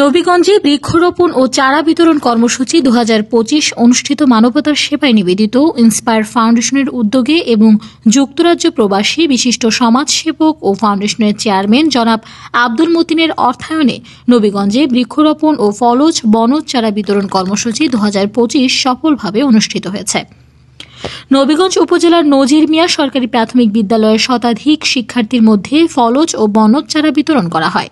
নবীগঞ্জে বৃক্ষরোপণ ও চারা বিতরণ কর্মসূচি 2025 অনুষ্ঠিত মানবতার সেবায় নিবেদিত ইন্সপায়ার ফাউন্ডেশনের উদ্যোগে এবং যুক্তরাজ্য প্রবাসী বিশিষ্ট সমাজসেবক ও ফাউন্ডেশনের চেয়ারম্যান জনাব আব্দুল মতিনের অর্থায়নে নবীগঞ্জে বৃক্ষরোপণ ও ফলজ বনজ চারা বিতরণ কর্মসূচি 2025 সফলভাবে অনুষ্ঠিত হয়েছে। নবীগঞ্জ উপজেলার নজির মিয়া সরকারি প্রাথমিক বিদ্যালয়ের শতাধিক শিক্ষার্থীর মধ্যে ফলজ ও বনজ চারা বিতরণ করা হয়।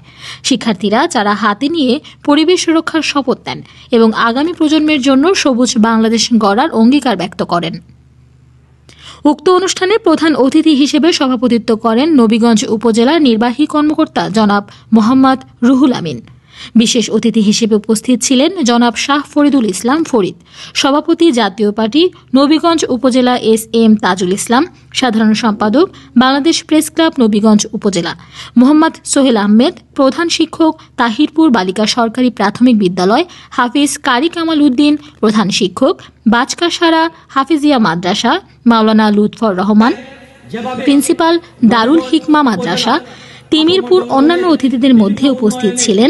শিক্ষার্থীরা চারা হাতে নিয়ে পরিবেশ রক্ষার শপথ নেন এবং আগামী প্রজন্মের জন্য সবুজ বাংলাদেশ গড়ার অঙ্গীকার ব্যক্ত করেন। উক্ত অনুষ্ঠানে প্রধান অতিথি হিসেবে সভাপতিত্ব করেন নবীগঞ্জ উপজেলার নির্বাহী কর্মকর্তা জনাব মোহাম্মদ রুহুল আমিন। বিশেষ অতিথি হিসেবে উপস্থিত ছিলেন জনাব শাহ ফরিদুল ইসলাম ফরিদ, সভাপতি জাতীয় পার্টি নবীগঞ্জ উপজেলা এস.এম. তাজুল ইসলাম, সাধারণ সম্পাদক বাংলাদেশ প্রেস ক্লাব নবীগঞ্জ উপজেলা মোহাম্মদ সোহেল আহমেদ, প্রধান শিক্ষক তাহিরপুর বালিকা সরকারি প্রাথমিক বিদ্যালয় হাফিজ কারি কামাল উদ্দিন, প্রধান শিক্ষক বাচকাসারা হাফিজিয়া মাদ্রাসা মাওলানা লুৎফর রহমান, প্রিন্সিপাল দারুল হিকমা মাদ্রাসা তিমিরপুর। অন্যান্য অতিথিদের মধ্যে উপস্থিত ছিলেন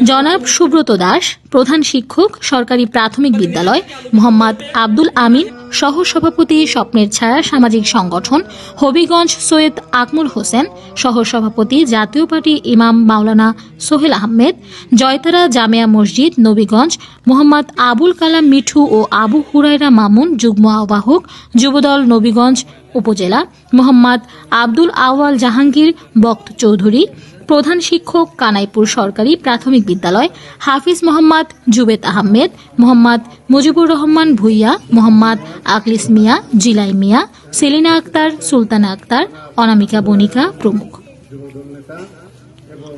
জনাব সুব্রত দাস, প্রধান শিক্ষক সরকারি প্রাথমিক বিদ্যালয় মোহাম্মদ আব্দুল আমিন, সহ সভাপতি স্বপ্নের ছায়া সামাজিক সংগঠন হবিগঞ্জ সৈয়দ আকমুল হোসেন, সহ সভাপতি জাতীয় পার্টি ইমাম মাওলানা সোহেল আহমেদ, জয়তারা জামিয়া মসজিদ নবীগঞ্জ মোহাম্মদ আবুল কালাম মিঠু ও আবু হুরায়রা মামুন, যুগ্ম আহ্বায়ক যুবদল নবীগঞ্জ উপজেলা মোহাম্মদ আব্দুল আওয়াল জাহাঙ্গীর বক্ত চৌধুরী, প্রধান শিক্ষক কানাইপুর সরকারি প্রাথমিক বিদ্যালয় হাফিজ মোহাম্মদ জুবেদ আহমেদ, মোহাম্মদ মুজিবুর রহমান ভুইয়া, মোহাম্মদ আকলিস মিয়া, জিলাই মিয়া, সেলিনা আক্তার, সুলতানা আক্তার, অনামিকা বণিকা প্রমুখ।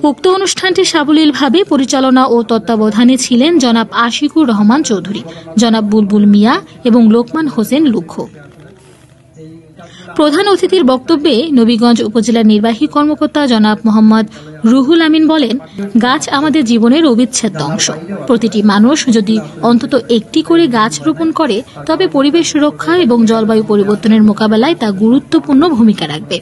উক্ত অনুষ্ঠানটি সাবলীলভাবে পরিচালনা ও তত্ত্বাবধানে ছিলেন জনাব আশিকুর রহমান চৌধুরী, জনাব বুলবুল মিয়া এবং লোকমান হোসেন লুখ্য। প্রধান অতিথির বক্তব্যে নবীগঞ্জ উপজেলার নির্বাহী কর্মকর্তা জনাব মোহাম্মদ রুহুল আমিন বলেন, গাছ আমাদের জীবনের অবিচ্ছেদ্য অংশ। প্রতিটি মানুষ যদি অন্তত একটি করে গাছ রোপণ করে তবে পরিবেশ রক্ষা এবং জলবায়ু পরিবর্তনের মোকাবেলায় তা গুরুত্বপূর্ণ ভূমিকা রাখবে।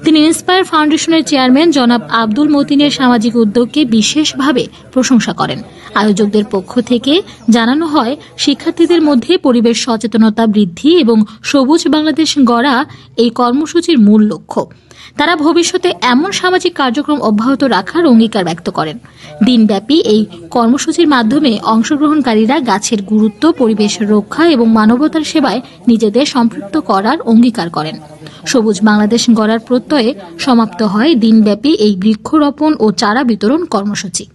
তিনি ইন্সপায়ার ফাউন্ডেশনের চেয়ারম্যান জনাব আব্দুল মতিনের সামাজিক উদ্যোগকে বিশেষভাবে প্রশংসা করেন। আয়োজকদের পক্ষ থেকে জানানো হয়, শিক্ষার্থীদের মধ্যে পরিবেশ সচেতনতা বৃদ্ধি এবং সবুজ বাংলাদেশ গড়া এই কর্মসূচির মূল লক্ষ্য। তারা ভবিষ্যতে এমন সামাজিক কার্যক্রম অব্যাহত রাখার অঙ্গীকার ব্যক্ত করেন। দিনব্যাপী এই কর্মসূচির মাধ্যমে অংশগ্রহণকারীরা গাছের গুরুত্ব, পরিবেশ রক্ষা এবং মানবতার সেবায় নিজেদের সম্পৃক্ত করার অঙ্গীকার করেন। সবুজ বাংলাদেশ গড়ার প্রত্যয়ে সমাপ্ত হয় দিনব্যাপী এই বৃক্ষরোপণ ও চারা বিতরণ কর্মসূচি।